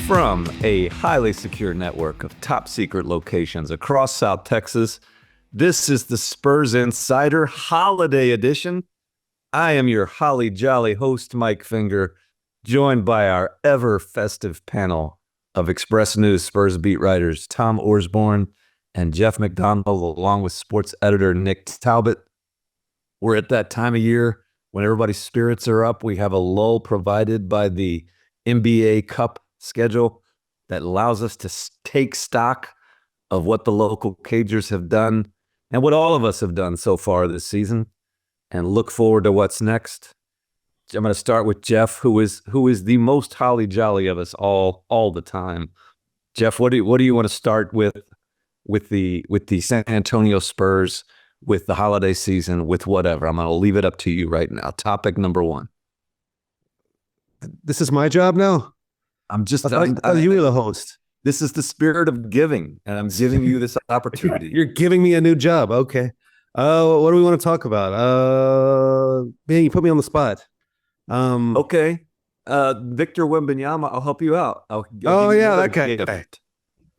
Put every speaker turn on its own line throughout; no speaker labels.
From a highly secure network of top secret locations across South Texas, this is the Spurs Insider Holiday Edition. I am your holly jolly host, Mike Finger, joined by our ever festive panel of Express News Spurs beat writers Tom Orsborn and Jeff McDonald, along with sports editor Nick Talbot. We're at that time of year when everybody's spirits are up. We have a lull provided by the NBA Cup schedule that allows us to take stock of what the local Cagers have done and what all of us have done so far this season, and look forward to what's next. I'm going to start with Jeff, who is the most holly jolly of us all the time. Jeff, what do you want to start with the San Antonio Spurs, with the holiday season, with whatever? I'm going to leave it up to you right now. Topic number one.
This is my job now?
I'm
you the host.
This is the spirit of giving, and I'm giving you this opportunity.
You're giving me a new job. Okay. What do we want to talk about? Man, you put me on the spot.
Okay. Victor Wembanyama, I'll help you out.
That guy.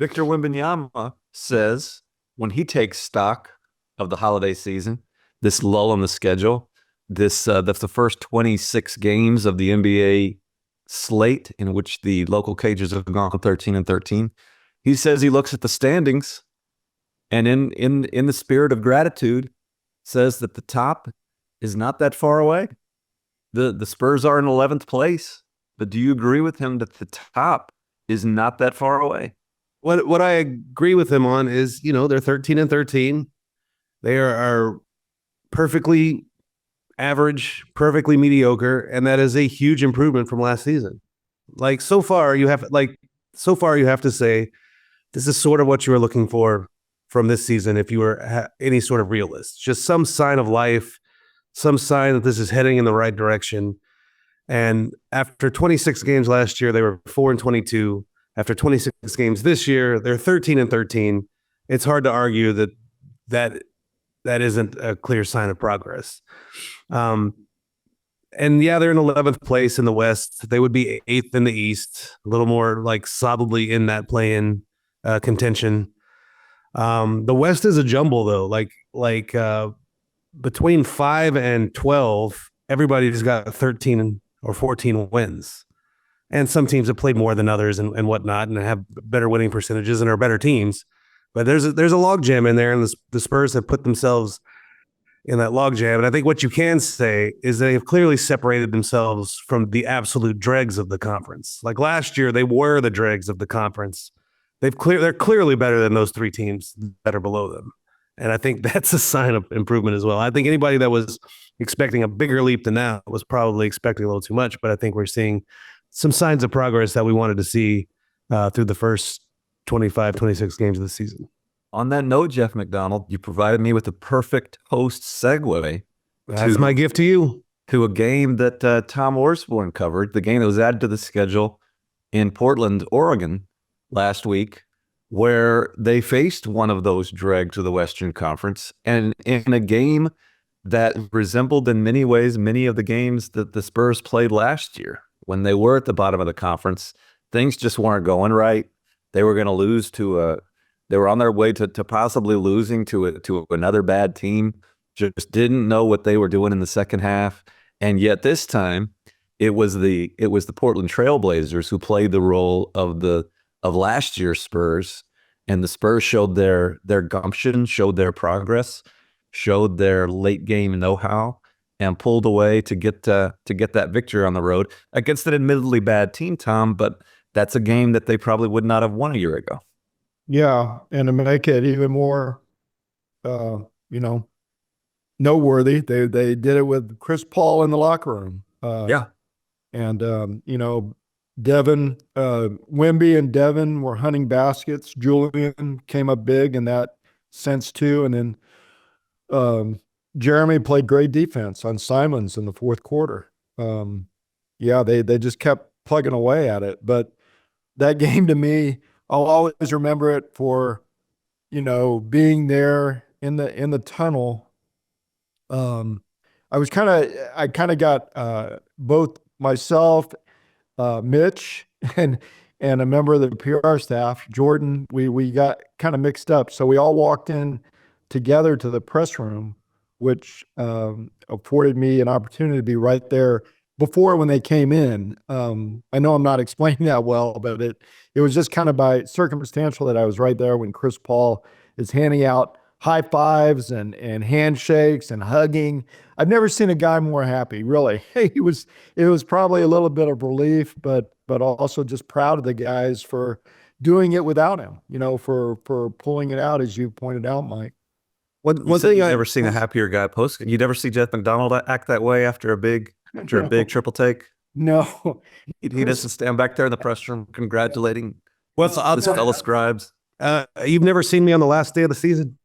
Victor Wembanyama says when he takes stock of the holiday season, this lull in the schedule, that's the first 26 games of the NBA slate in which the local Cagers have gone 13-13. He says he looks at the standings and in the spirit of gratitude says that the top is not that far away. The Spurs are in 11th place, but do you agree with him that the top is not that far away?
What I agree with him on is, they're 13-13. They are perfectly average, perfectly mediocre, and that is a huge improvement from last season. So far you have to say this is sort of what you were looking for from this season if you were any sort of realist. Just some sign of life, some sign that this is heading in the right direction. And after 26 games last year, they were 4-22. After 26 games this year, they're 13-13. It's hard to argue that isn't a clear sign of progress. And yeah, they're in 11th place in the West. They would be 8th in the East, a little more solidly in that play-in contention. The West is a jumble though. Between 5 and 12, everybody's got 13 or 14 wins. And some teams have played more than others and whatnot, and have better winning percentages and are better teams. But there's a logjam in there, and the Spurs have put themselves in that logjam. And I think what you can say is they have clearly separated themselves from the absolute dregs of the conference. Like last year, they were the dregs of the conference. They're clearly better than those three teams that are below them. And I think that's a sign of improvement as well. I think anybody that was expecting a bigger leap than that was probably expecting a little too much. But I think we're seeing some signs of progress that we wanted to see through the first 25, 26 games of the season.
On that note, Jeff McDonald, you provided me with the perfect host segue.
That's my gift to you.
To a game that Tom Orsborn covered, the game that was added to the schedule in Portland, Oregon last week, where they faced one of those dregs of the Western Conference, and in a game that resembled in many ways many of the games that the Spurs played last year. When they were at the bottom of the conference, things just weren't going right. They were going to lose they were on their way to possibly losing to another bad team. Just didn't know what they were doing in the second half. And yet this time it was the Portland Trailblazers who played the role of last year's Spurs. And the Spurs showed their gumption, showed their progress, showed their late game know-how, and pulled away to get that victory on the road against an admittedly bad team, Tom, but that's a game that they probably would not have won a year ago.
Yeah, and to make it even more, noteworthy, they did it with Chris Paul in the locker room. And Devin, Wemby and Devin were hunting baskets. Julian came up big in that sense too, and then Jeremy played great defense on Simons in the fourth quarter. They just kept plugging away at it. But that game to me, I'll always remember it for, being there in the tunnel. I kind of got both myself, Mitch, and and a member of the PR staff, Jordan, we got kind of mixed up. So we all walked in together to the press room, which afforded me an opportunity to be right there before when they came in. I know I'm not explaining that well, but it was just kind of by circumstantial that I was right there when Chris Paul is handing out high fives and handshakes and hugging. I've never seen a guy more happy, really. It was probably a little bit of relief, but also just proud of the guys for doing it without him, for pulling it out, as you pointed out, Mike.
One thing I've never seen a happier guy post. You never see Jeff McDonald act that way after a big triple take.
No,
He doesn't stand back there in the press room congratulating
Well,
his fellow scribes.
you've never seen me on the last day of the season.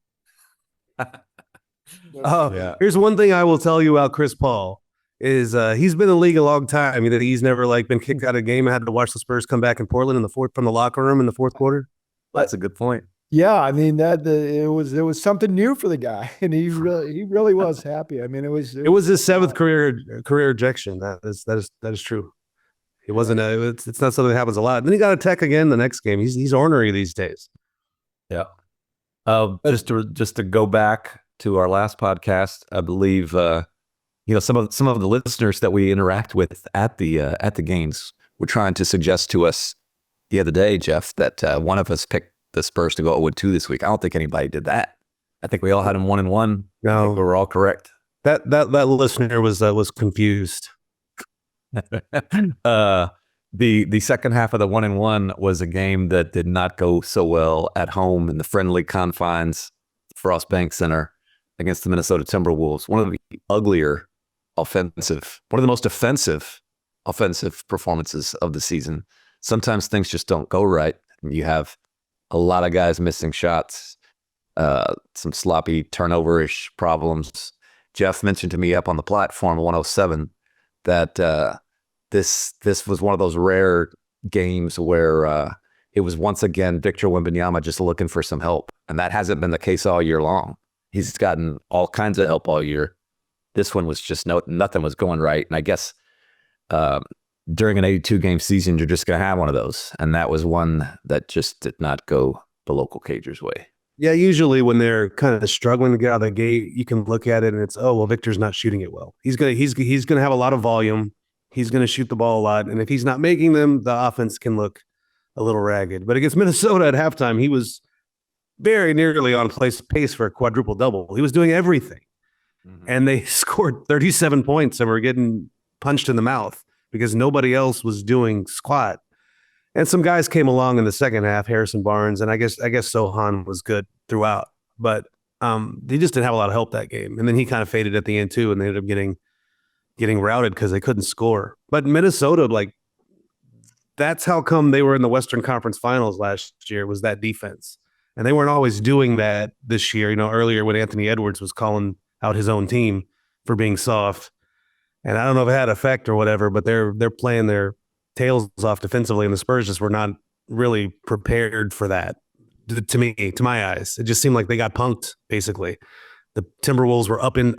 Yeah.
Here's one thing I will tell you about Chris Paul is he's been in the league a long time. I mean, that he's never been kicked out of a game and had to watch the Spurs come back in Portland from the locker room in the fourth quarter.
That's a good point.
yeah, I mean it was something new for the guy, and he really was happy. I mean, it was
his seventh career ejection. That is true. It wasn't. It's not something that happens a lot. And then he got a tech again the next game. He's ornery these days.
Yeah. Just to go back to our last podcast, I believe some of the listeners that we interact with at the games were trying to suggest to us the other day, Jeff, that one of us picked the Spurs to go 0-2 this week. I don't think anybody did that. I think we all had them 1-1.
No,
we were all correct.
That listener was confused.
The second half of the 1-1 was a game that did not go so well at home in the friendly confines, Frost Bank Center, against the Minnesota Timberwolves. One of the uglier one of the most offensive performances of the season. Sometimes things just don't go right. You have a lot of guys missing shots, some sloppy turnover-ish problems. Jeff mentioned to me up on the platform 107 that this was one of those rare games where it was once again Victor Wembanyama just looking for some help, and that hasn't been the case all year long. He's gotten all kinds of help all year. This one was just nothing was going right, and I guess during an 82-game season, you're just going to have one of those, and that was one that just did not go the local Cagers' way.
Yeah, usually when they're kind of struggling to get out of the gate, you can look at it and it's, oh well, Victor's not shooting it well. He's gonna have a lot of volume. He's gonna shoot the ball a lot, and if he's not making them, the offense can look a little ragged. But against Minnesota at halftime, he was very nearly on pace for a quadruple double. He was doing everything, and they scored 37 points and were getting punched in the mouth because nobody else was doing squat. And some guys came along in the second half, Harrison Barnes, and I guess Sohan was good throughout, but they just didn't have a lot of help that game. And then he kind of faded at the end too, and they ended up getting routed because they couldn't score. But Minnesota, that's how come they were in the Western Conference Finals last year, was that defense. And they weren't always doing that this year. Earlier when Anthony Edwards was calling out his own team for being soft, and I don't know if it had effect or whatever, but they're playing their tails off defensively, and the Spurs just were not really prepared for that. To my eyes, it just seemed like they got punked. Basically, the Timberwolves were up in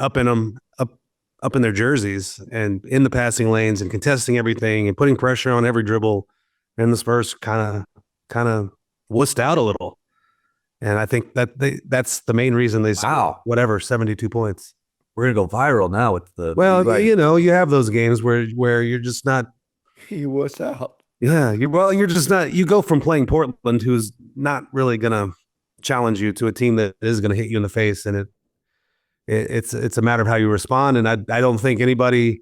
their jerseys and in the passing lanes and contesting everything and putting pressure on every dribble, and the Spurs kind of wussed out a little. And I think that's the main reason they scored 72 points.
We're gonna go viral now with the
you have those games where you're just not.
He was out.
Yeah, you're just not. You go from playing Portland, who's not really gonna challenge you, to a team that is gonna hit you in the face, and it's a matter of how you respond. And I don't think anybody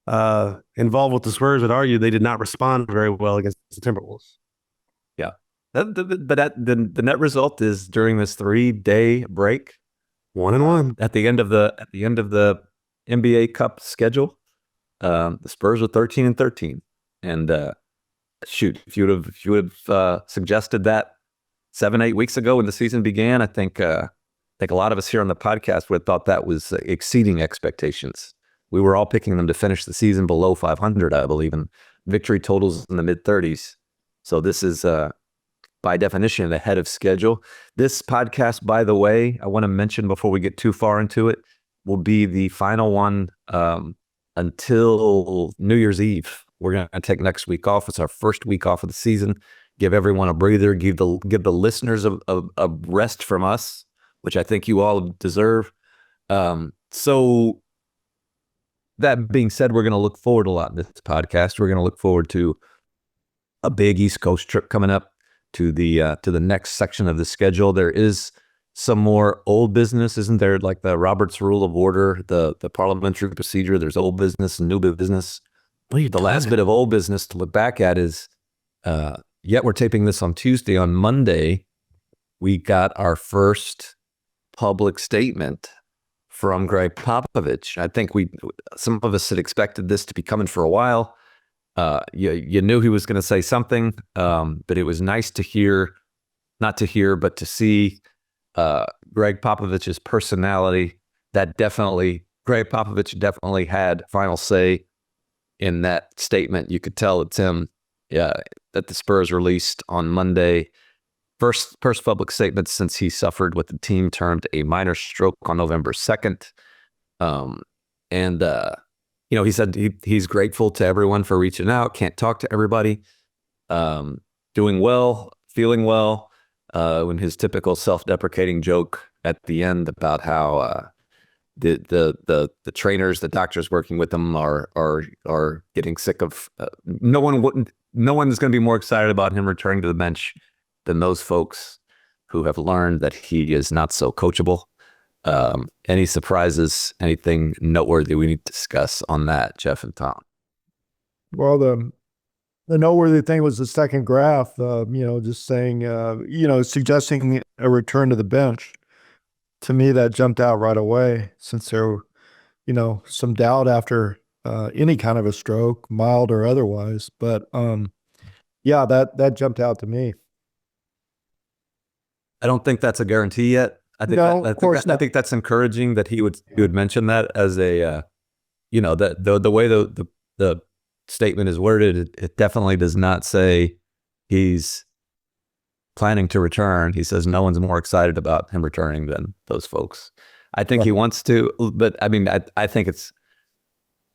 involved with the Spurs would argue they did not respond very well against the Timberwolves.
Yeah, but the net result is during this 3-day break,
1-1
at the end of the NBA Cup schedule, the Spurs were 13-13. And shoot, if you would have suggested that 7-8 weeks ago when the season began, I think a lot of us here on the podcast would have thought that was exceeding expectations. We were all picking them to finish the season below 500, I believe, and victory totals in the mid-30s. So this is, by definition, ahead of schedule. This podcast, by the way, I want to mention before we get too far into it, will be the final one until New Year's Eve. We're going to take next week off. It's our first week off of the season. Give everyone a breather. Give the listeners a rest from us, which I think you all deserve. So that being said, we're going to look forward a lot in this podcast. We're going to look forward to a big East Coast trip coming up to the next section of the schedule. There is some more old business, isn't there? Like the Robert's Rule of Order, the parliamentary procedure. There's old business and new business. The last bit of old business to look back at is, yet we're taping this on Tuesday. On Monday, we got our first public statement from Gregg Popovich. I think some of us had expected this to be coming for a while. You knew he was going to say something, but it was nice to hear, not to hear, but to see Gregg Popovich's personality. Gregg Popovich definitely had final say in that statement. You could tell it's him. That the Spurs released on Monday. First public statement since he suffered what the team termed a minor stroke on November 2nd. He said he's grateful to everyone for reaching out. Can't talk to everybody. Doing well, feeling well. When his typical self-deprecating joke at the end about how the trainers, the doctors working with him are getting sick of. No one is going to be more excited about him returning to the bench than those folks who have learned that he is not so coachable. Any surprises, anything noteworthy we need to discuss on that, Jeff and Tom?
Well, the noteworthy thing was the second graph, just saying, suggesting a return to the bench. To me, that jumped out right away, since there were, some doubt after any kind of a stroke, mild or otherwise. But that jumped out to me.
I don't think that's a guarantee yet. I think that's encouraging that he would mention that as a, that the way the statement is worded, it definitely does not say he's planning to return. He says no one's more excited about him returning than those folks. I think he wants to, but I mean, I think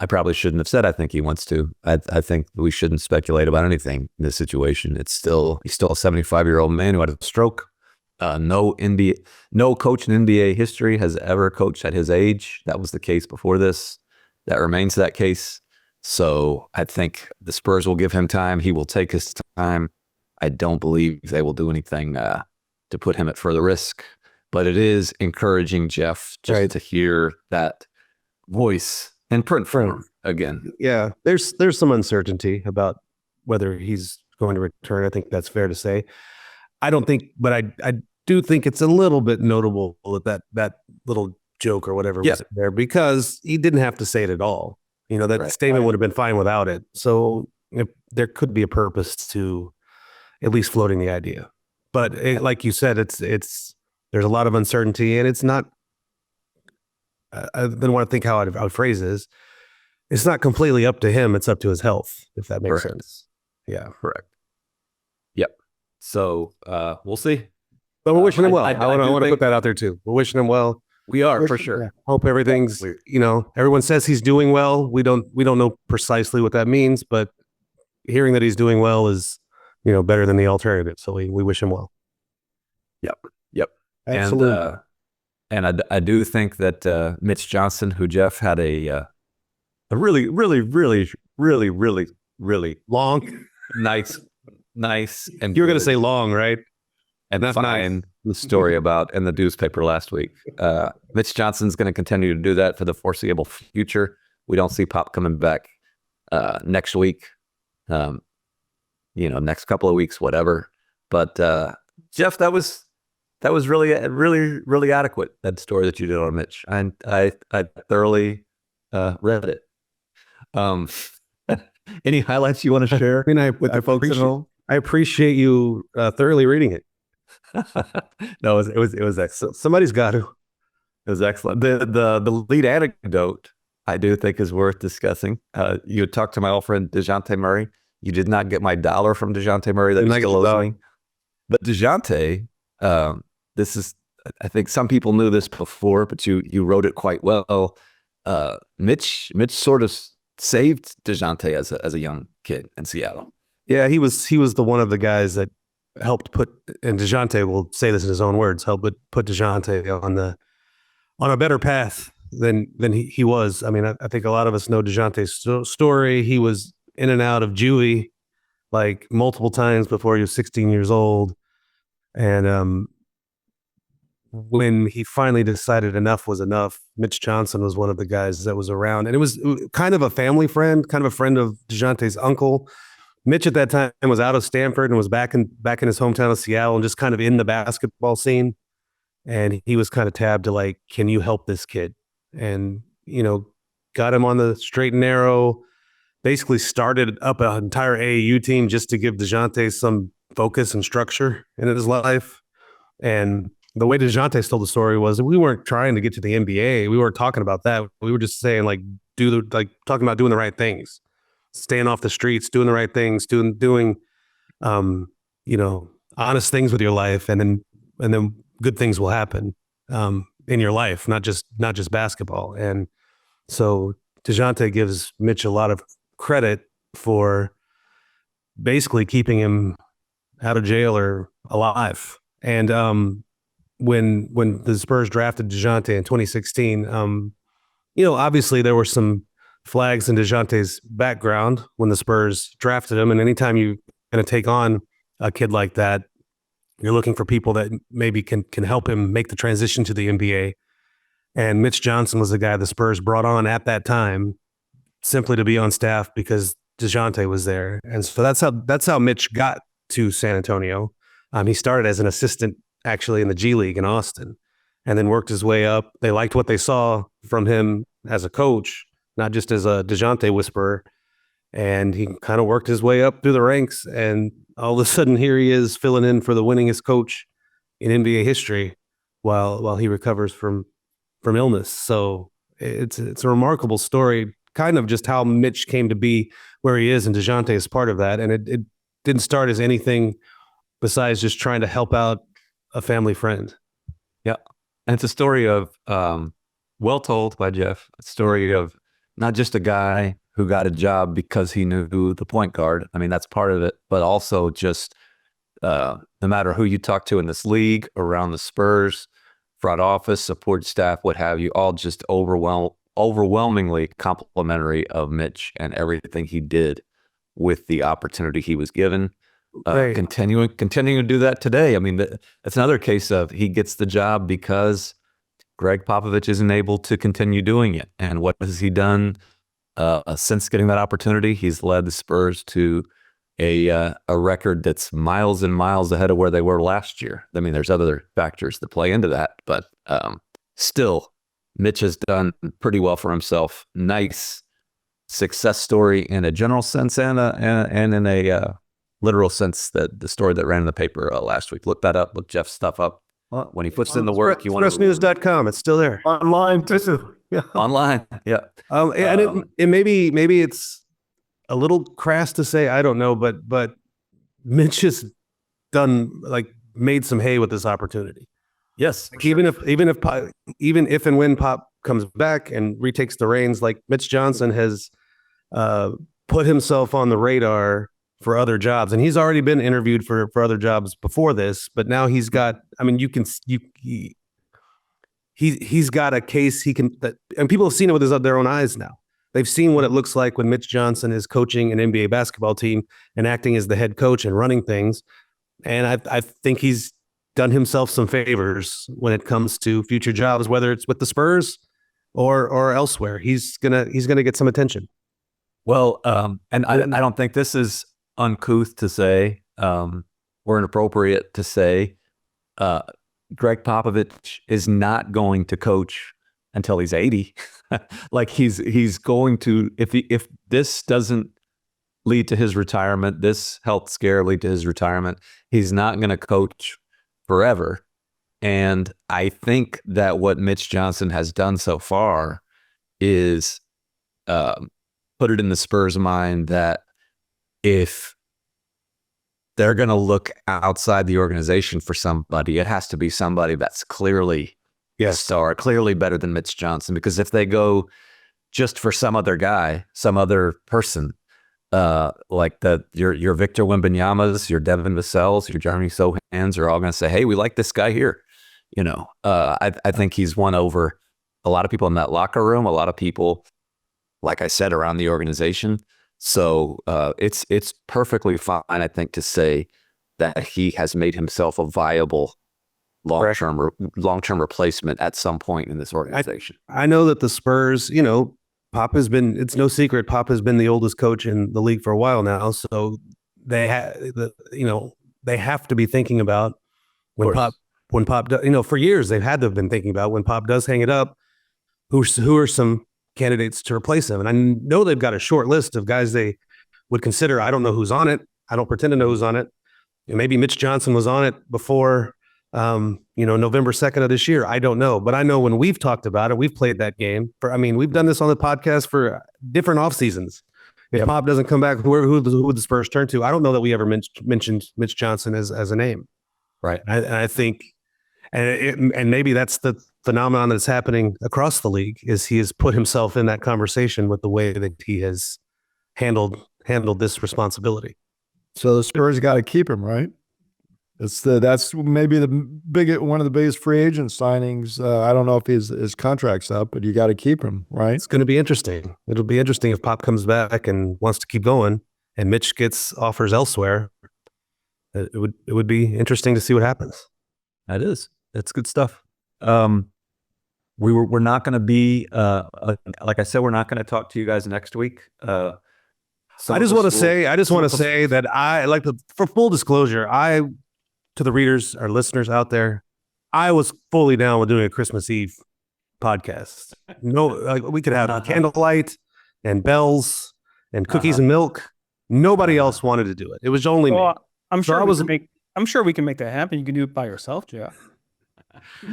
I probably shouldn't have said I think he wants to. I think we shouldn't speculate about anything in this situation. He's still a 75-year-old man who had a stroke. No coach in NBA history has ever coached at his age. That was the case before this. That remains that case. So I think the Spurs will give him time. He will take his time. I don't believe they will do anything to put him at further risk. But it is encouraging, Jeff, just to hear that voice in print form again.
Yeah, there's some uncertainty about whether he's going to return. I think that's fair to say. I don't think, but I do think it's a little bit notable that little joke or whatever was there, because he didn't have to say it at all. That statement would have been fine without it. So there could be a purpose to at least floating the idea. But like you said, there's a lot of uncertainty, and it's not. I then want to think how I would phrase this. It's not completely up to him. It's up to his health, if that makes sense. Yeah,
correct. Yep. So we'll see.
But we're wishing him well. I want to put that out there too. We're wishing him well.
We are, for sure.
Yeah. Hope everything's, everyone says he's doing well. We don't know precisely what that means, but hearing that he's doing well is, better than the alternative. So we wish him well.
Yep.
Absolutely.
And I do think that Mitch Johnson, who Jeff had a really, really, really, really, really, really
long,
nice, and
you were going to say long, right?
And that's fine. The story about in the newspaper last week. Mitch Johnson's going to continue to do that for the foreseeable future. We don't see Pop coming back next week, next couple of weeks, whatever. But Jeff, that was really, really, really adequate. That story that you did on Mitch, and I thoroughly read it. Any highlights you want to share? With the folks at home?
I appreciate you thoroughly reading it.
No, it was excellent.
Somebody's got to.
It was excellent. The lead anecdote I do think is worth discussing. You had talked to my old friend DeJounte Murray. You did not get my $1 from DeJounte Murray that you still owe me. But DeJounte, this is, I think some people knew this before, but you wrote it quite well. Mitch sort of saved DeJounte as a young kid in Seattle.
Yeah, he was the one of the guys that helped put, and DeJounte will say this in his own words, helped put DeJounte on a better path than he was. I mean, I think a lot of us know DeJounte's story. He was in and out of Jewy like multiple times before he was 16 years old. And when he finally decided enough was enough, Mitch Johnson was one of the guys that was around. And it was kind of a family friend, kind of a friend of DeJounte's uncle. Mitch at that time was out of Stanford and was back in his hometown of Seattle and just kind of in the basketball scene. And he was kind of tabbed to like, can you help this kid? And, got him on the straight and narrow, basically started up an entire AAU team just to give DeJounte some focus and structure in his life. And the way DeJounte told the story was that we weren't trying to get to the NBA. We weren't talking about that. We were just saying talking about doing the right things, staying off the streets, doing the right things, doing honest things with your life. And then good things will happen in your life, not just basketball. And so DeJounte gives Mitch a lot of credit for basically keeping him out of jail or alive. And when the Spurs drafted DeJounte in 2016, obviously there were some flags in DeJounte's background when the Spurs drafted him. And anytime you're going to take on a kid like that, you're looking for people that maybe can help him make the transition to the NBA. And Mitch Johnson was the guy the Spurs brought on at that time simply to be on staff because DeJounte was there. And so that's how Mitch got to San Antonio. He started as an assistant actually in the G League in Austin and then worked his way up. They liked what they saw from him as a coach, not just as a DeJounte whisperer. And he kind of worked his way up through the ranks. And all of a sudden, here he is filling in for the winningest coach in NBA history while he recovers from illness. So it's a remarkable story, kind of just how Mitch came to be where he is, and DeJounte is part of that. And it didn't start as anything besides just trying to help out a family friend.
Yeah. And it's a story of, well told by Jeff, a story of not just a guy who got a job because he knew the point guard. I mean, that's part of it, but also just no matter who you talk to in this league, around the Spurs, front office, support staff, what have you, all just overwhelmingly complimentary of Mitch and everything he did with the opportunity he was given. Right. Continuing to do that today. I mean, that's another case of he gets the job because Gregg Popovich isn't able to continue doing it. And what has he done since getting that opportunity? He's led the Spurs to a record that's miles and miles ahead of where they were last year. I mean, there's other factors that play into that, but still, Mitch has done pretty well for himself. Nice success story in a general sense and in a literal sense, that the story that ran in the paper last week. Look that up. Look Jeff's stuff up. When he puts in the work, you want
expressnews.com. It's still there.
Online too. Yeah.
Online. Yeah.
And it maybe it's a little crass to say, I don't know, but Mitch has made some hay with this opportunity.
Yes.
Like even if and when Pop comes back and retakes the reins, like Mitch Johnson has put himself on the radar for other jobs, and he's already been interviewed for other jobs before this, but now he's got, I mean, he's got a case and people have seen it with their own eyes now. They've seen what it looks like when Mitch Johnson is coaching an NBA basketball team and acting as the head coach and running things. And I think he's done himself some favors when it comes to future jobs, whether it's with the Spurs or elsewhere. He's gonna get some attention.
Well, and I don't think this is uncouth to say, or inappropriate to say, Gregg Popovich is not going to coach until he's 80. Like he's going to, if this doesn't lead to his retirement, this health scare lead to his retirement, he's not going to coach forever. And I think that what Mitch Johnson has done so far is put it in the Spurs' mind that if they're going to look outside the organization for somebody, it has to be somebody that's clearly a star, clearly better than Mitch Johnson. Because if they go just for some other guy, some other person, like your Victor Wembanyama's, your Devin Vassell's, your Jeremy Sohans are all going to say, hey, we like this guy here. I think he's won over a lot of people in that locker room, a lot of people, like I said, around the organization. So it's perfectly fine, I think, to say that he has made himself a viable long-term replacement at some point in this organization.
I know that the Spurs, Pop has been, it's no secret, Pop has been the oldest coach in the league for a while now. So they have to be thinking about when Pop does, for years they've had to have been thinking about when Pop does hang it up, who are some candidates to replace him. And I know they've got a short list of guys they would consider. I don't know who's on it. I don't pretend to know who's on it. Maybe Mitch Johnson was on it before, November 2nd of this year. I don't know. But I know when we've talked about it, we've played that game. We've done this on the podcast for different off seasons. If Pop doesn't come back, who would the Spurs turn to? I don't know that we ever mentioned Mitch Johnson as a name.
Right.
And I think, and maybe that's the phenomenon that's happening across the league, is he has put himself in that conversation with the way that he has handled this responsibility.
So the Spurs got to keep him, right? That's maybe one of the biggest free agent signings. I don't know if his contract's up, but you got to keep him, right?
It's going to be interesting. It'll be interesting if Pop comes back and wants to keep going, and Mitch gets offers elsewhere. It would be interesting to see what happens.
That is. That's good stuff. We're not going to be like I said, we're not going to talk to you guys next week. I
just want to say that I like for full disclosure, to the readers, our listeners out there, I was fully down with doing a Christmas Eve podcast. We could have candlelight and bells and cookies and milk. Nobody else wanted to do it. It was only me.
I'm sure we can make that happen. You can do it by yourself, Jeff.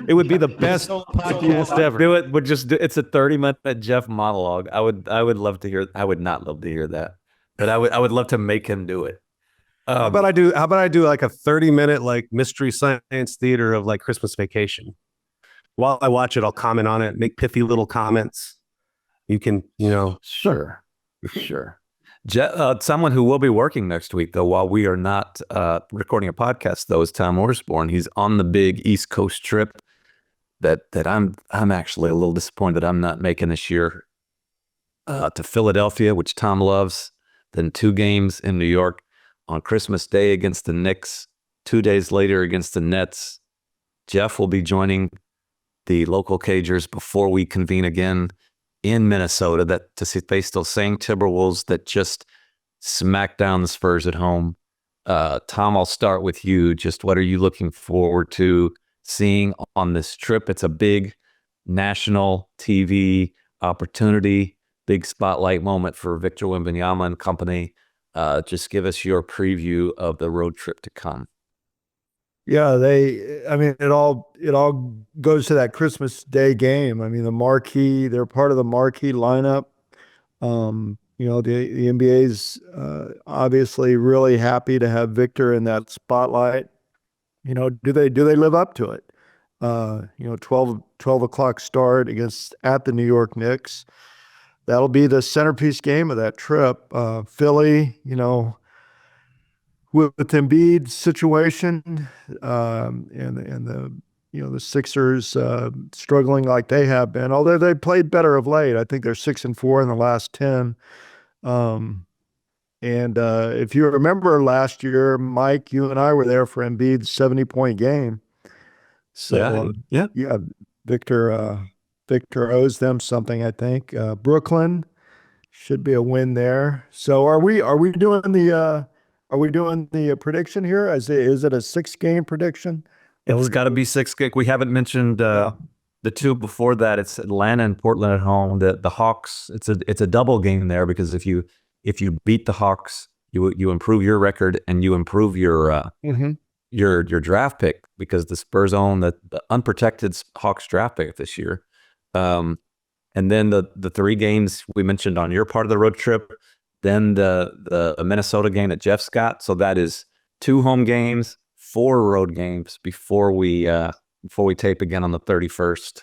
It would be the best podcast ever.
Do it. It's a 30-minute Jeff monologue. I would love to hear. I would not love to hear that, but I would love to make him do it.
How about I do like a 30-minute like mystery science theater of like Christmas Vacation? While I watch it, I'll comment on it, make pithy little comments. You can,
Sure. Someone who will be working next week, though, while we are not recording a podcast, though, is Tom Orsborn. He's on the big East Coast trip that I'm actually a little disappointed I'm not making this year, to Philadelphia, which Tom loves. Then 2 games in New York on Christmas Day against the Knicks, 2 days later against the Nets. Jeff will be joining the local Cagers before we convene again in Minnesota to face those same Timberwolves that just smacked down the Spurs at home. Tom, I'll start with you. Just what are you looking forward to seeing on this trip? It's a big national TV opportunity, big spotlight moment for Victor Wembanyama and company. Just give us your preview of the road trip to come.
Yeah, it all goes to that Christmas Day game. They're part of the marquee lineup. The NBA's obviously really happy to have Victor in that spotlight. Do they live up to it? 12 o'clock start at the New York Knicks. That'll be the centerpiece game of that trip. Philly, with Embiid's situation, and the Sixers struggling like they have been, although they played better of late. I think they're 6-4 in the last 10. If you remember last year, Mike, you and I were there for Embiid's 70-point game. So
yeah,
Victor owes them something, I think. Brooklyn should be a win there. So are we doing the prediction here? Is it a 6-game prediction?
It's got to be 6 games. We haven't mentioned the 2 before that. It's Atlanta and Portland at home. The Hawks. It's a double game there, because if you beat the Hawks, you improve your record and you improve your draft pick, because the Spurs own the unprotected Hawks draft pick this year. And then the 3 games we mentioned on your part of the road trip, then the Minnesota game that Jeff's got. So that is 2 home games, 4 road games before we tape again on the 31st.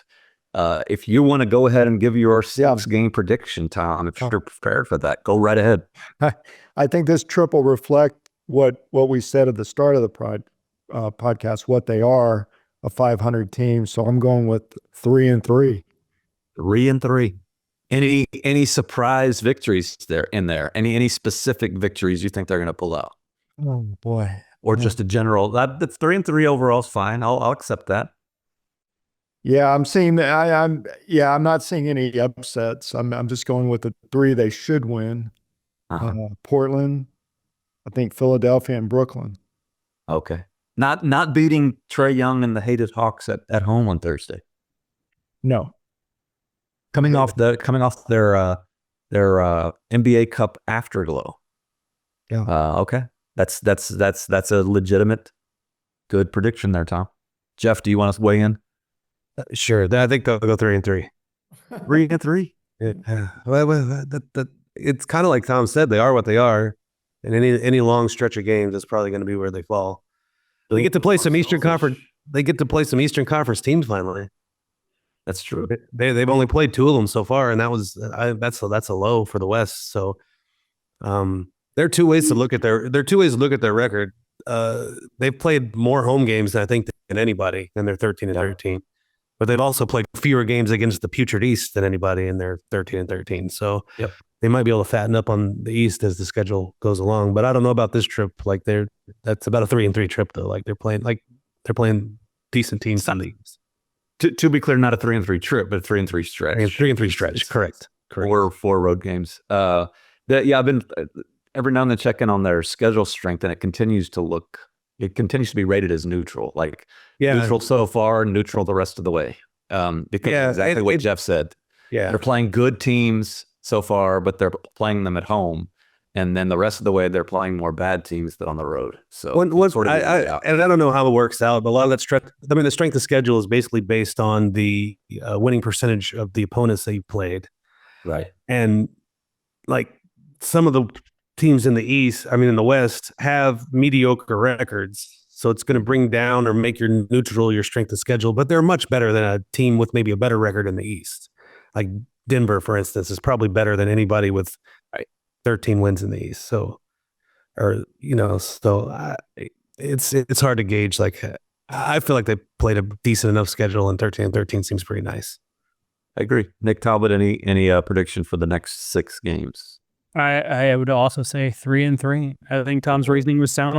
If you want to go ahead and give your 6-game prediction, Tom, if you're prepared for that, go right ahead.
I think this trip will reflect what we said at the start of the podcast, what they are, a 500 team. So I'm going with 3-3.
3-3. Any surprise victories in there? Any specific victories you think they're going to pull out?
Oh boy.
Or just a general? That's 3-3 overall is fine. I'll accept that.
Yeah, I'm seeing that. I'm not seeing any upsets. I'm just going with the 3 they should win. Portland, I think Philadelphia and Brooklyn.
Okay. Not beating Trae Young and the hated Hawks at home on Thursday.
No.
Coming off their NBA Cup afterglow.
Yeah.
Okay. That's a legitimate good prediction there, Tom. Jeff, do you want us to weigh in?
Sure. I think they'll go 3-3.
3-3.
Yeah. Well, it's kind of like Tom said. They are what they are, and any long stretch of games is probably going to be where they fall. They get to play some Eastern Conference. They get to play some Eastern Conference teams finally.
That's true.
They've only played 2 of them so far, and that's a low for the West. So, there are 2 ways to look at their record. They've played more home games, I think, than anybody, and they're 13-13. But they've also played fewer games against the putrid East than anybody, and they're 13-13. So they might be able to fatten up on the East as the schedule goes along. But I don't know about this trip. Like that's about a 3-3 trip though. Like they're playing decent teams on the East.
To be clear, not a 3-3 trip, but a 3-3 stretch.
3-3 stretch. Correct.
Four road games. I've been every now and then checking on their schedule strength, and it continues to be rated as neutral. Like neutral so far, neutral the rest of the way. Because exactly what Jeff said. Yeah, they're playing good teams so far, but they're playing them at home, and then the rest of the way they're playing more bad teams than on the road. So
and I don't know how it works out, but a lot of that strength. I mean, the strength of schedule is basically based on the winning percentage of the opponents that you played.
Right,
and like some of the teams in the West have mediocre records. So it's going to bring down or make your neutral your strength of schedule, but they're much better than a team with maybe a better record in the East. Like Denver, for instance, is probably better than anybody with 13 wins in the East. So, it's hard to gauge. Like I feel like they played a decent enough schedule, and 13-13 seems pretty nice.
I agree. Nick Talbot, any prediction for the next 6 games?
I would also say 3-3. I think Tom's reasoning was sound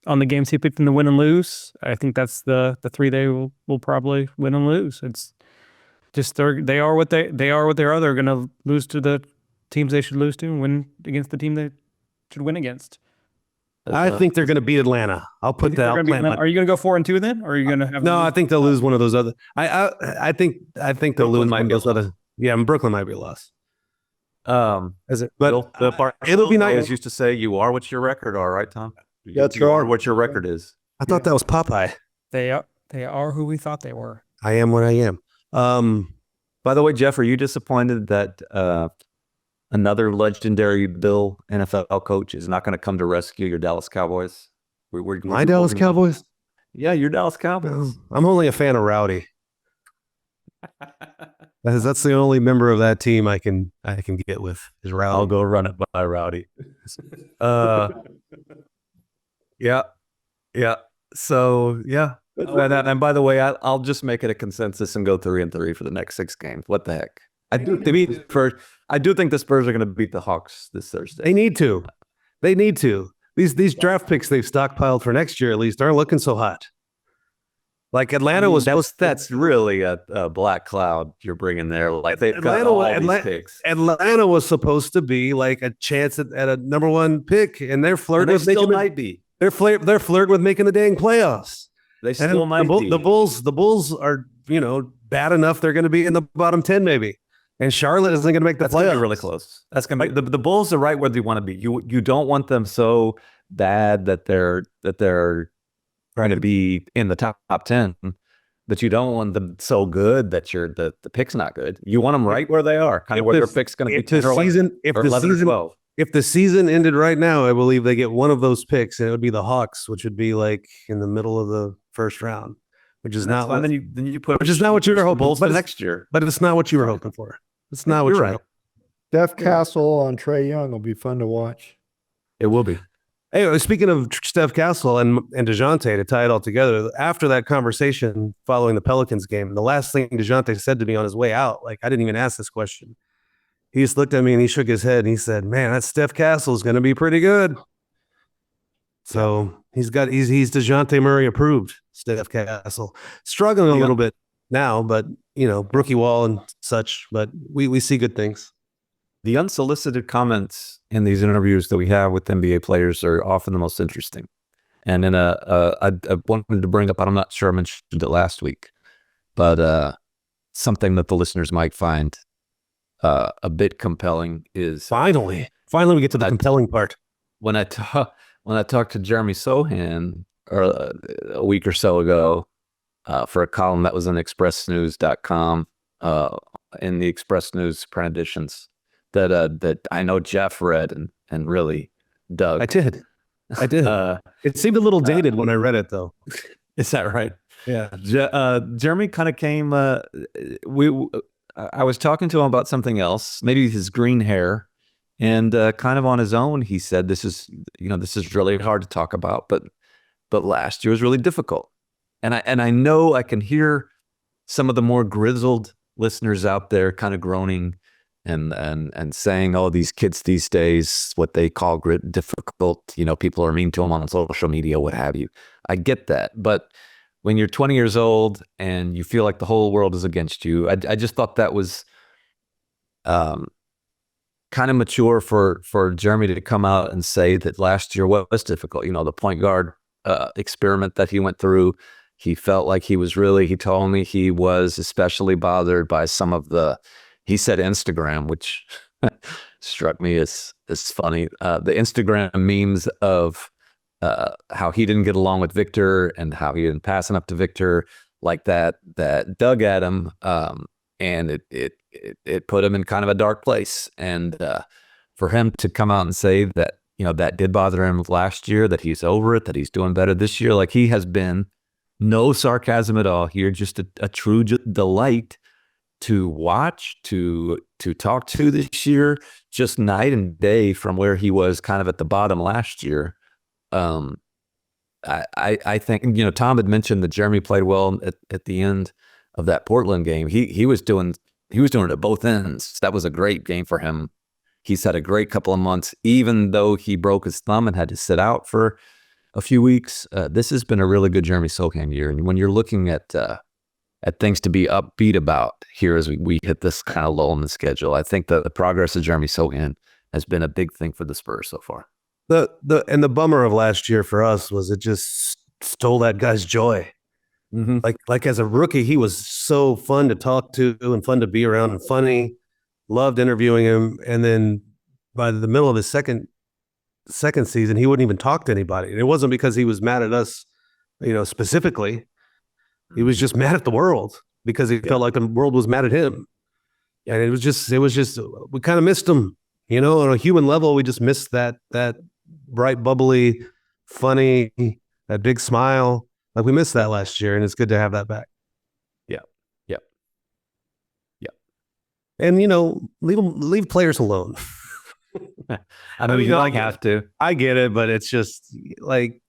on the games he picked in the win and lose. I think that's the 3 they will probably win and lose. It's just they are what they are. They're going to lose to the teams they should lose to and win against the team they should win against.
I think they're going to beat Atlanta. I'll put that.
Are you going to go 4-2 then, or are you going to have?
No, I think they'll lose one of those other. I think they'll lose one of those other. Yeah, Brooklyn might be a loss.
Is it? But it'll be nice. Used to say, "You are what your record are," right, Tom?
That's
you are what your record is.
I thought that was Popeye.
They are who we thought they were.
I am what I am.
By the way, Jeff, are you disappointed that another legendary Bill NFL coach is not going to come to rescue your Dallas Cowboys?
My Dallas Cowboys?
Yeah, your Dallas Cowboys.
I'm only a fan of Rowdy. That's the only member of that team I can get with is Rowdy.
I'll go run it by Rowdy. Yeah. So yeah. And by the way, I'll just make it a consensus and go 3-3 for the next 6 games. What the heck? I do think the Spurs are going to beat the Hawks this Thursday.
They need to. These draft picks they've stockpiled for next year at least aren't looking so hot. Like Atlanta
that's really a black cloud you're bringing there. Like they've got all these picks.
Atlanta was supposed to be like a chance at a number 1 pick, and they're flirting with
still might be.
They're flirting with making the dang playoffs.
They still might be.
The Bulls are bad enough they're going to be in the bottom 10 maybe, and Charlotte isn't going to make the playoffs.
Gonna be really close. That's going to be the Bulls are right where they want to be. You don't want them so bad that they're trying to be in the top 10, but you don't want them so good that the pick's not good. You want them right where they are, kind of where their pick's going to be.
If the season ended right now, I believe they get one of those picks, and it would be the Hawks, which would be like in the middle of the first round. which is
That's
not
fine. Then you put
which is not what you were hoping
Bulls
for
for next year.
But it's not what you were hoping for. It's not what
You're
you
right.
were.
Steph Castle on Trae Young will be fun to watch.
It will be.
Hey, speaking of Steph Castle and DeJounte, to tie it all together, after that conversation following the Pelicans game, the last thing DeJounte said to me on his way out, like, I didn't even ask this question. He just looked at me and he shook his head and he said, "Man, that Steph Castle is going to be pretty good." So he's DeJounte Murray approved, Steph Castle. Struggling a little bit now, but, rookie wall and such, but we see good things.
The unsolicited comments in these interviews that we have with NBA players are often the most interesting. And in I wanted to bring up, I'm not sure I mentioned it last week, but something that the listeners might find a bit compelling is
Finally we get to the compelling part.
When I talked to Jeremy Sohan a week or so ago for a column that was in expressnews.com in the Express News print editions that I know Jeff read and really dug.
I did. It seemed a little dated when I read it, though.
Is that right?
Yeah.
Jeremy kind of came. I was talking to him about something else, maybe his green hair, and kind of on his own, he said, "This is really hard to talk about, but last year was really difficult." And I know I can hear some of the more grizzled listeners out there kind of groaning and saying, "Oh, these kids these days, what they call difficult, people are mean to them on social media, what have you." I get that, but when you're 20 years old and you feel like the whole world is against you, I just thought that was kind of mature for Jeremy to come out and say that last year was difficult. The point guard experiment that he went through, he felt like he told me he was especially bothered by some of he said Instagram, which struck me as funny. The Instagram memes of how he didn't get along with Victor and how he didn't pass enough to Victor like that dug at him, and it put him in kind of a dark place. And for him to come out and say that that did bother him last year, that he's over it, that he's doing better this year, like he has been, no sarcasm at all here, just a true delight to watch, to talk to this year, just night and day from where he was kind of at the bottom last year. I think, Tom had mentioned that Jeremy played well at the end of that Portland game. He was doing it at both ends. That was a great game for him. He's had a great couple of months, even though he broke his thumb and had to sit out for a few weeks. This has been a really good Jeremy Sohan year. And when you're looking at things to be upbeat about here as we hit this kind of lull in the schedule, I think that the progress of Jeremy Sohan has been a big thing for the Spurs so far.
The bummer of last year for us was it just stole that guy's joy. Mm-hmm. Like as a rookie, he was so fun to talk to and fun to be around and funny. Loved interviewing him. And then by the middle of his second season, he wouldn't even talk to anybody. And it wasn't because he was mad at us, specifically. He was just mad at the world because he felt like the world was mad at him. And it was just we kind of missed him, on a human level. We just missed that bright, bubbly, funny, that big smile. Like we missed that last year, and it's good to have that back. And leave players alone.
I mean, you don't have to.
I get it, but it's just like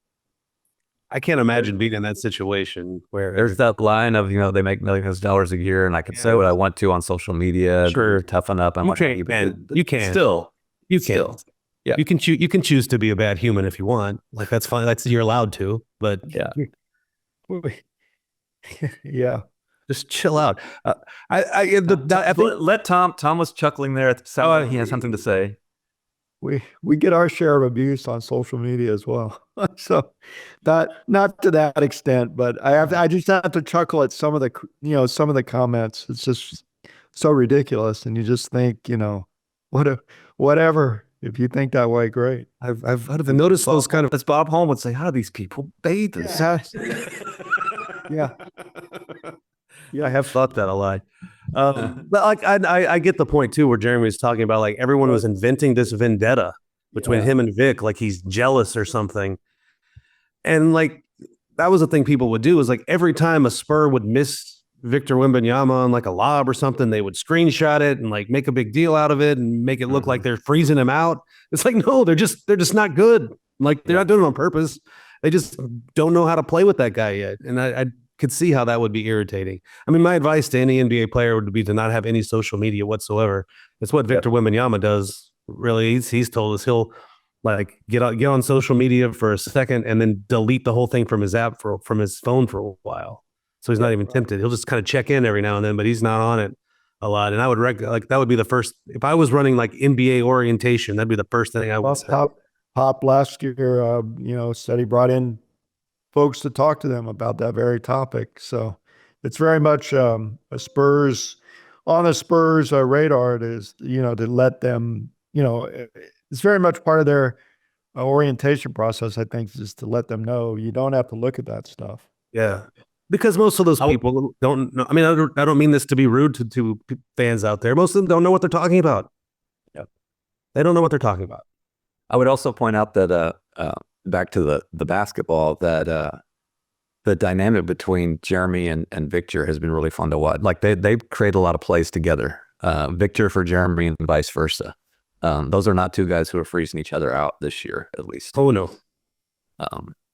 I can't imagine being in that situation where
there's that line of they make millions of dollars a year, and I can say what I want to on social media.
Sure,
toughen up.
You can
still.
Yeah, you can choose to be a bad human if you want. Like that's fine. You're allowed to. But
yeah.
Just chill out.
Let Tom was chuckling there. He has something to say.
We get our share of abuse on social media as well. So not to that extent, but I just have to chuckle at some of the comments. It's just so ridiculous, and you just think, whatever. If you think that way, great.
I've noticed those kind of.
As Bob Holm would say, how do these people bathe in this?
Yeah.
Yeah, I have thought that a lot. But I get the point too, where Jeremy was talking about like everyone was inventing this vendetta between him and Vic, like he's jealous or something. And like that was the thing people would do, is like every time a Spur would miss Victor Wembanyama on like a lob or something, they would screenshot it and like make a big deal out of it and make it look like they're freezing him out. It's like, no, they're just not good. Like they're not doing it on purpose. They just don't know how to play with that guy yet. And I could see how that would be irritating. I mean, my advice to any NBA player would be to not have any social media whatsoever. It's what Victor Wembanyama does. Really, he's told us he'll like get on social media for a second and then delete the whole thing from his app from his phone for a while. So he's not even tempted. He'll just kind of check in every now and then, but he's not on it a lot. And I would like that would be the first, if I was running like NBA orientation, that'd be the first thing I would say.
Pop last year, said he brought in folks to talk to them about that very topic. So it's very much on the Spurs radar. It is, to let them, it's very much part of their orientation process, I think, is to let them know you don't have to look at that stuff.
Yeah. Because most of those people don't know. I mean, I don't mean this to be rude to fans out there. Most of them don't know what they're talking about.
Yep.
They don't know what they're talking about.
I would also point out that back to the basketball, that the dynamic between Jeremy and Victor has been really fun to watch. Like they create a lot of plays together. Victor for Jeremy and vice versa. Those are not two guys who are freezing each other out this year, at least.
Oh no.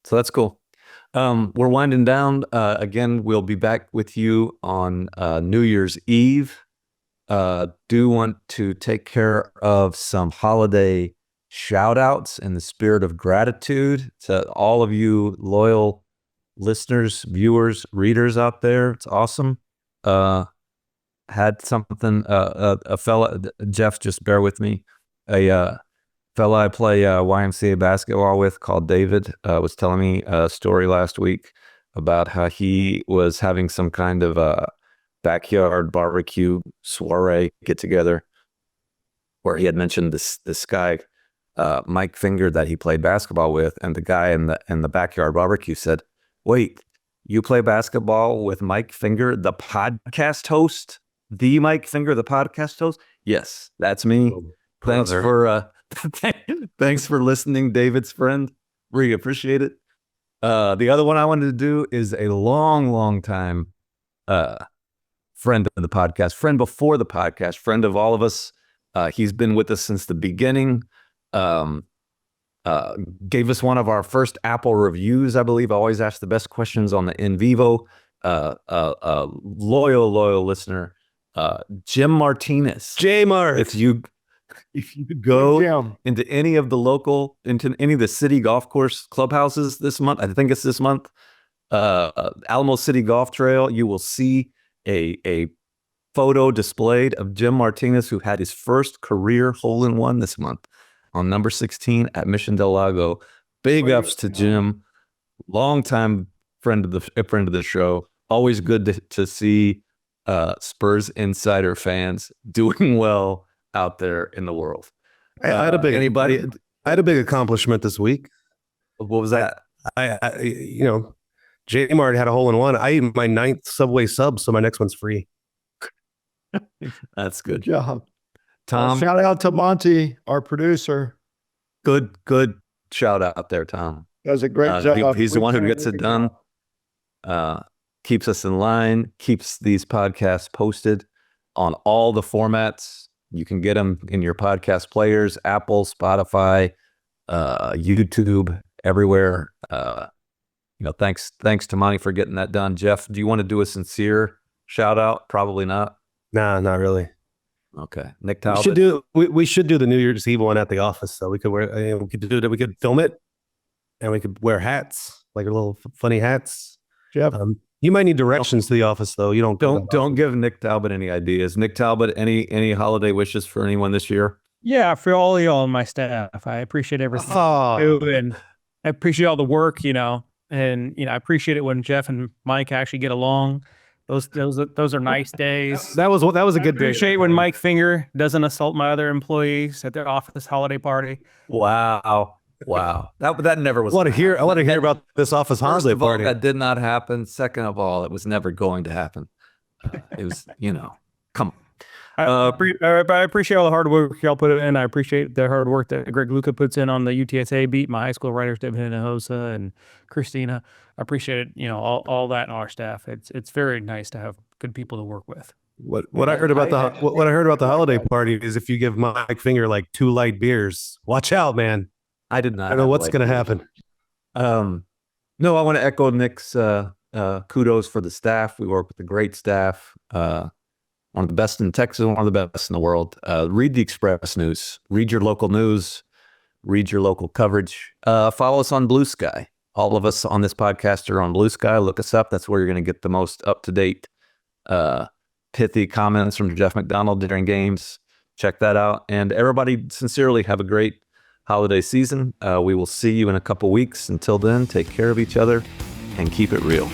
So that's cool. We're winding down. Again, we'll be back with you on New Year's Eve. Do want to take care of some holiday shout outs in the spirit of gratitude to all of you loyal listeners, viewers, readers out there. It's awesome. Had something, a fella, Jeff, just bear with me. A fella I play YMCA basketball with called David was telling me a story last week about how he was having some kind of backyard barbecue soiree get together where he had mentioned this guy, Mike Finger, that he played basketball with, and the guy in the backyard barbecue said, "Wait, you play basketball with Mike Finger, the podcast host? The Mike Finger, the podcast host?" Yes, that's me. Thanks for thanks for listening, David's friend. Really appreciate it. The other one I wanted to do is a long time friend of the podcast, friend before the podcast, friend of all of us. He's been with us since the beginning. Gave us one of our first Apple reviews, I believe. Always ask the best questions on the In Vivo. Loyal listener, Jim Martinez.
J-Mart.
If you go into any of the city golf course clubhouses this month, I think it's this month, Alamo City Golf Trail, you will see a photo displayed of Jim Martinez, who had his first career hole-in-one this month on number 16 at Mission Del Lago. Big ups to Jim, longtime friend of the show. Always good to see Spurs Insider fans doing well out there in the world.
I had a big accomplishment this week.
What was that?
J-Mart had a hole-in-one. I ate my 9th Subway sub, so my next one's free.
That's good.
Good job.
Tom,
shout out to Monty, our producer.
Good shout out there, Tom.
Does a great job.
He's the one who gets it done. Keeps us in line, keeps these podcasts posted on all the formats. You can get them in your podcast players, Apple, Spotify, YouTube, everywhere. Thanks to Monty for getting that done. Jeff, do you want to do a sincere shout out? Probably not.
Nah, not really.
Okay, Nick Talbot.
We should do the New Year's Eve one at the office. So we could we could film it, and we could wear hats, like little funny hats.
Jeff,
you might need directions to the office though. You
don't give Nick Talbot any ideas. Nick Talbot, any holiday wishes for anyone this year?
Yeah, for all y'all on my staff, I appreciate everything you do, and I appreciate all the work, and I appreciate it when Jeff and Mike actually get along. Those are nice days.
That was a good day.
Appreciate when Mike Finger doesn't assault my other employees at their office holiday party.
Wow. That never was.
I want to hear about this office holiday party.
That did not happen. Second of all, it was never going to happen. It was, come
I appreciate all the hard work y'all put in. I appreciate the hard work that Greg Luca puts in on the UTSA beat. My high school writers, David Hinojosa and Christina. I appreciate it. All that in our staff. It's very nice to have good people to work with.
What I heard about the holiday party is if you give Mike Finger like 2 light beers, watch out, man.
I did not.
I don't know what's going to happen.
No, I want to echo Nick's kudos for the staff. We work with a great staff. One of the best in Texas, one of the best in the world. Read the Express News. Read your local news. Read your local coverage. Follow us on Blue Sky. All of us on this podcast are on Blue Sky. Look us up. That's where you're going to get the most up-to-date, pithy comments from Jeff McDonald during games. Check that out. And everybody, sincerely, have a great holiday season. We will see you in a couple weeks. Until then, take care of each other and keep it real.